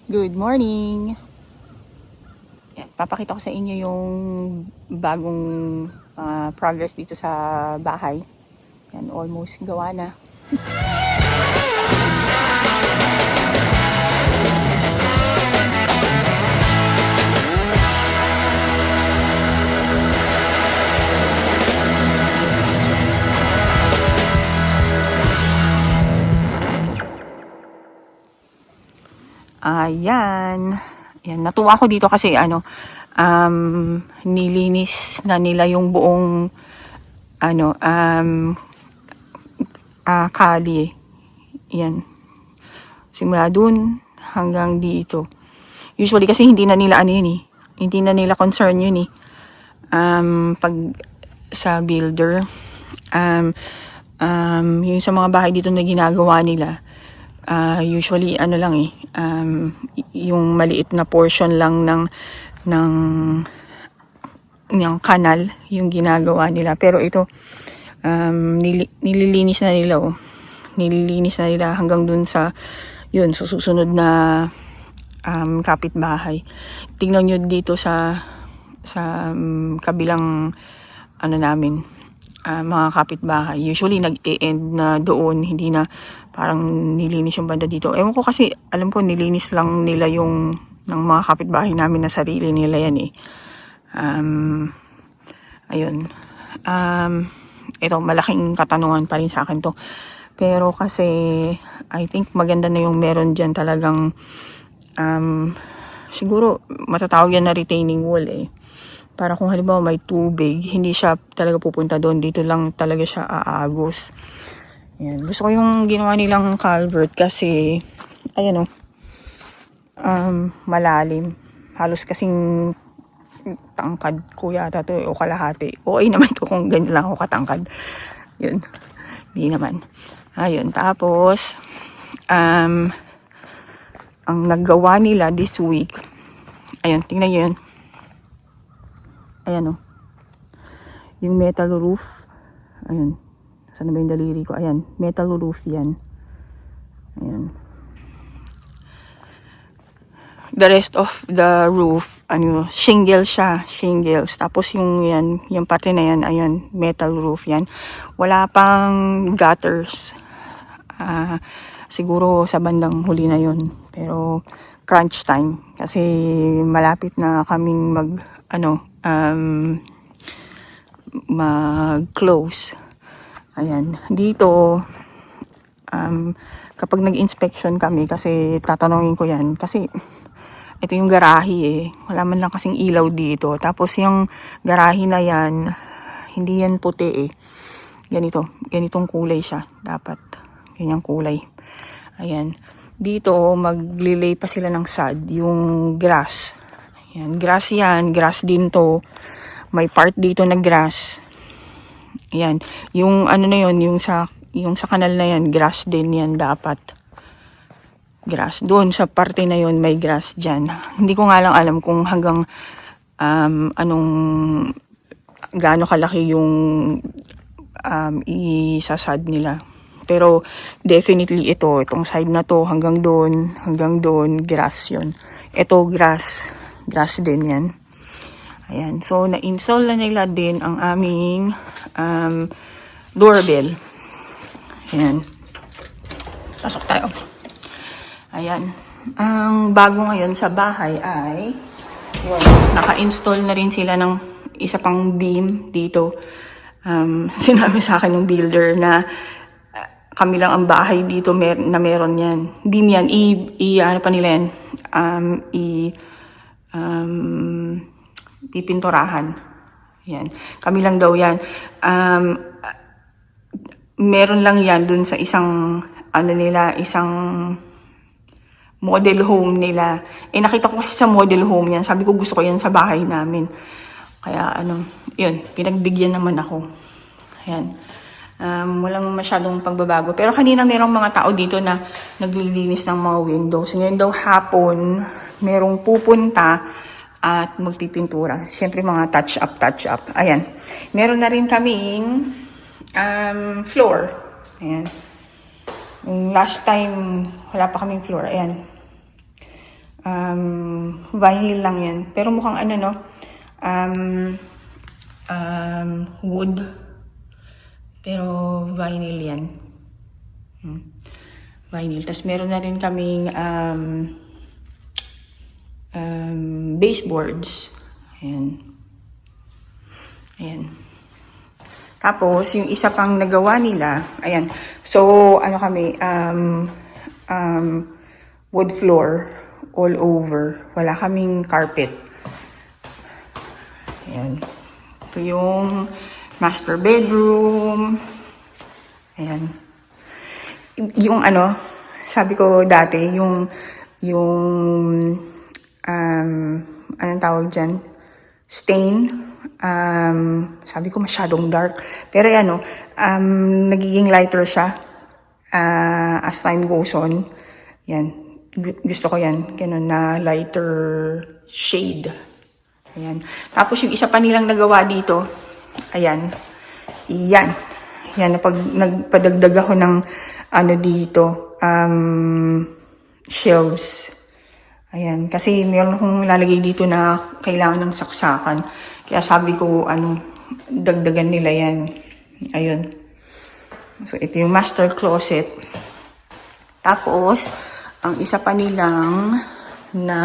Good morning! Yan, papakita ko sa inyo yung bagong progress dito sa bahay. Yan, almost gawa na. Ayan. Yan, natuwa ako dito kasi nilinis na nila yung buong kalye. Yan. Simula dun hanggang dito. Usually kasi hindi na nila hindi na nila concern yun eh. Pag sa builder, yung sa mga bahay dito na ginagawa nila, usually yung maliit na portion lang ng kanal yung ginagawa nila, pero ito nililinis na nila hanggang dun sa susunod na kapitbahay. Tingnan nyo dito sa kabilang namin, mga kapitbahay. Usually nag-e-end na doon, hindi na parang nilinis yung banda dito. Ewan ko kasi, alam ko nilinis lang nila yung ng mga kapitbahay namin na sarili nila yan eh. Ayun. Ito, malaking katanungan pa rin sa akin to. Pero kasi, I think maganda na yung meron dyan talagang, siguro matatawag yan na retaining wall eh. Para kung halimbawa may tubig, hindi siya talaga pupunta doon. Dito lang talaga siya aagos. Yan. Gusto ko yung ginawa nilang culvert kasi, ayan malalim. Halos kasing tangkad ko yata to o kalahati. Okay naman to kung ganyan lang ako katangkad. Yun. Hindi naman. Ayun. Tapos, ang naggawa nila this week, ayun, tingnan nyo yun. Ayan yung metal roof. Ayan. Saan ba yung daliri ko? Ayan. Metal roof yan. Ayan. The rest of the roof, shingle siya. Shingles. Tapos yung parte na yan, ayan, metal roof yan. Wala pang gutters. Siguro sa bandang huli na yun. Pero crunch time. Kasi malapit na kaming mag-close. Ayan. Dito, kapag nag-inspection kami, kasi tatanungin ko yan, kasi ito yung garahe eh. Wala man lang kasing ilaw dito. Tapos yung garahe na yan, hindi yan puti eh. Ganitong kulay siya. Dapat. Ganyang kulay. Ayan. Dito, maglilay pa sila ng sod. Yung grass. Ayan. Grass yan. Grass din to. May part dito na grass. Ayan. Yung na yun, yung sa kanal na yan, grass din yan dapat. Grass. Doon sa parte na yun, may grass dyan. Hindi ko nga lang alam kung hanggang gaano kalaki yung isasad nila. Pero definitely itong side na to hanggang doon, grass yun. Ito grass din yan. Ayan, so na-install na nila din ang aming doorbell. Ayan. Pasok tayo. Ayan. Ang bago ngayon sa bahay ay naka-install na rin sila ng isa pang beam dito. Sinabi sa akin ng builder na kami lang ang bahay dito na meron yan. Beam yan. Ano pa nila yan? Pipinturahan. Yan. Kami lang daw yan. Meron lang yan dun sa isang isang model home nila. Nakita ko kasi sa model home yan. Sabi ko gusto ko yan sa bahay namin. Kaya yun, pinagbigyan naman ako. Ayan. Walang masyadong pagbabago. Pero kanina merong mga tao dito na naglilinis ng mga windows. Ngayon daw hapon, merong pupunta at magpipintura. Siyempre mga touch up. Ayan. Meron na rin kaming floor. Ayan. Yung last time, wala pa kaming floor. Ayan. Vinyl lang yan. Pero mukhang ano, no? Wood. Pero vinyl yan. Vinyl. Tapos meron na rin kaming baseboards. Ayan. Ayan. Tapos, yung isa pang nagawa nila, ayan. So, ano kami, wood floor all over. Wala kaming carpet. Ayan. Ito yung master bedroom. Ayan. Yung ano, sabi ko dati, yung anong tawag dyan? Stain. Sabi ko masyadong dark. Pero ano, nagiging lighter siya as time goes on. Yan. Gusto ko yan. Ganun na lighter shade. Ayan. Tapos yung isa pa nilang nagawa dito, ayan. Yan. Yan. Nagpadagdag ako ng ano dito, shelves. Ayan. Kasi meron akong lalagay dito na kailangan ng saksakan. Kaya sabi ko, dagdagan nila yan. Ayun. So, ito yung master closet. Tapos, ang isa pa nilang na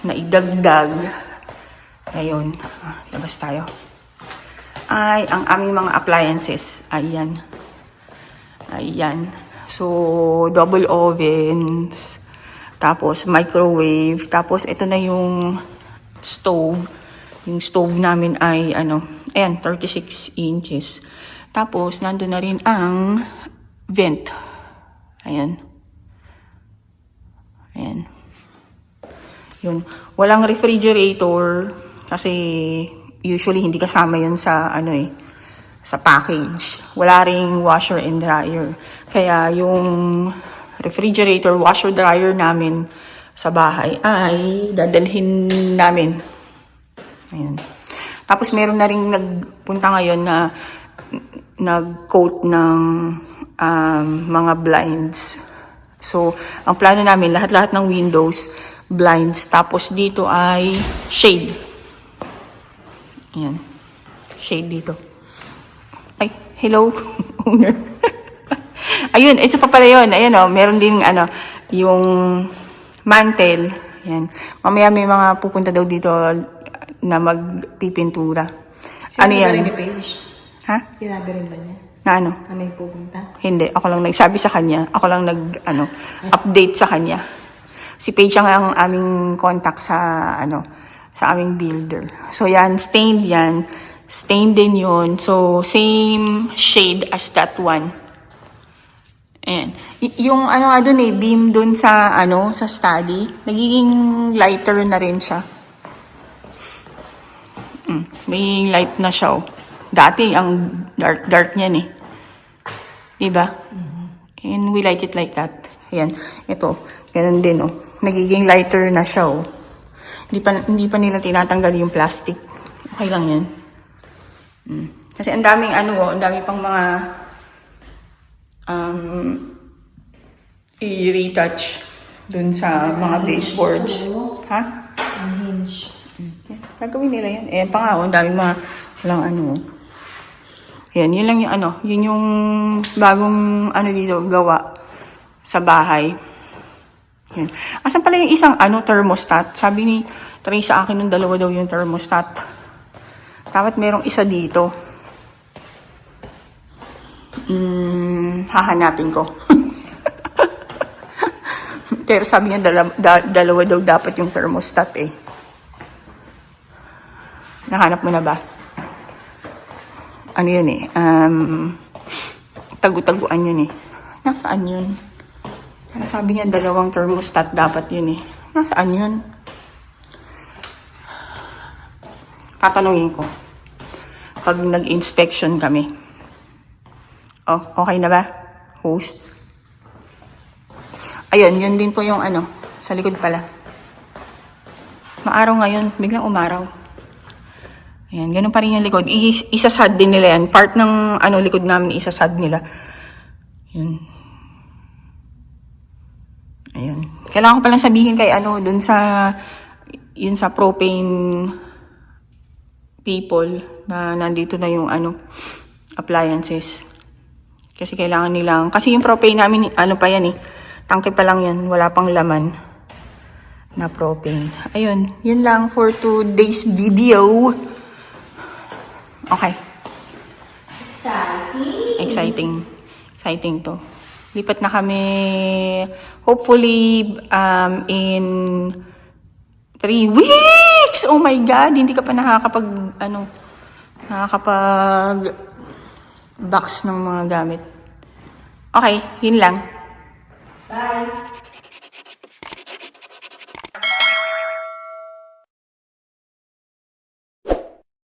idagdag, ayun, labas tayo, ay ang aming mga appliances. Ayan. Ayan. So, double ovens, tapos microwave, tapos ito na yung stove. Yung stove namin ay ayan, 36 inches. Tapos nandun na rin ang vent. Ayan. Ayan. Yun. Walang refrigerator kasi usually hindi kasama yun sa sa package. Wala ring washer and dryer. Kaya yung refrigerator, washer dryer namin sa bahay ay dadalhin namin. Ayan. Tapos meron na ring nagpunta ngayon na nag-coat ng mga blinds. So, ang plano namin, lahat-lahat ng windows, blinds. Tapos dito ay shade. Ayan. Shade dito. Ay, hello, owner. Ayun, ito pa pala yun. Ayan o, meron din yung mantel. Ayan. Mamaya may mga pupunta daw dito na magpipintura. Sinabi yan? rin ni Paige? Ha? Sinabi rin ba niya? Na ano? Na may pupunta? Hindi. Ako lang nagsabi sa kanya. Ako lang update sa kanya. Si Paige ang aming contact sa sa aming builder. So yan, stained yan. Stained din yun. So, same shade as that one. Ayan. Yung dun beam dun sa, sa study, nagiging lighter na rin siya. May light na siya, oh. Dati, ang dark niyan, eh. Diba? And we like it like that. Ayan. Ito, ganun din, oh. Nagiging lighter na siya, oh. Hindi pa nila tinatanggal yung plastic. Okay lang yan. Kasi ang daming ang dami pang mga i-retouch dun sa mga baseboards. Ha? Ang hinge. Gagawin nila yan. Eh, pa nga, ang daming mga walang Yan, yun lang yung yun yung bagong dito gawa sa bahay. Yan. Asan pala yung isang thermostat? Sabi ni Trey sa akin ng dalawa daw yung thermostat. Dapat merong isa dito. Hahanapin ko. Pero sabi niya dalawa daw dapat yung thermostat eh. Nahanap mo na ba? Ano yun eh? Tagu-taguan yun eh. Nasaan yun? Sabi niya dalawang thermostat dapat yun eh. Nasaan yun? Tatanungin ko. Pag nag-inspection kami. Oh, okay na ba? Host. Ayun, yun din po yung sa likod pala. Maaraw ngayon, biglang umaraw. Ayan, ganun pa rin yung likod. Isasad din nila yan. Part ng likod namin, isasad nila. Yun. Ayun. Kailangan ko palang sabihin kay dun sa, yun sa propane people na nandito na yung appliances. Kasi kailangan nilang, kasi yung propane namin, pa yan tangke pa lang yan, wala pang laman na propane. Ayun, yun lang for today's video. Okay. Exciting to. Lipat na kami, hopefully, in 3 weeks! Oh my God! Hindi ka pa nakakapag box ng mga gamit. Okay, yun lang. Bye!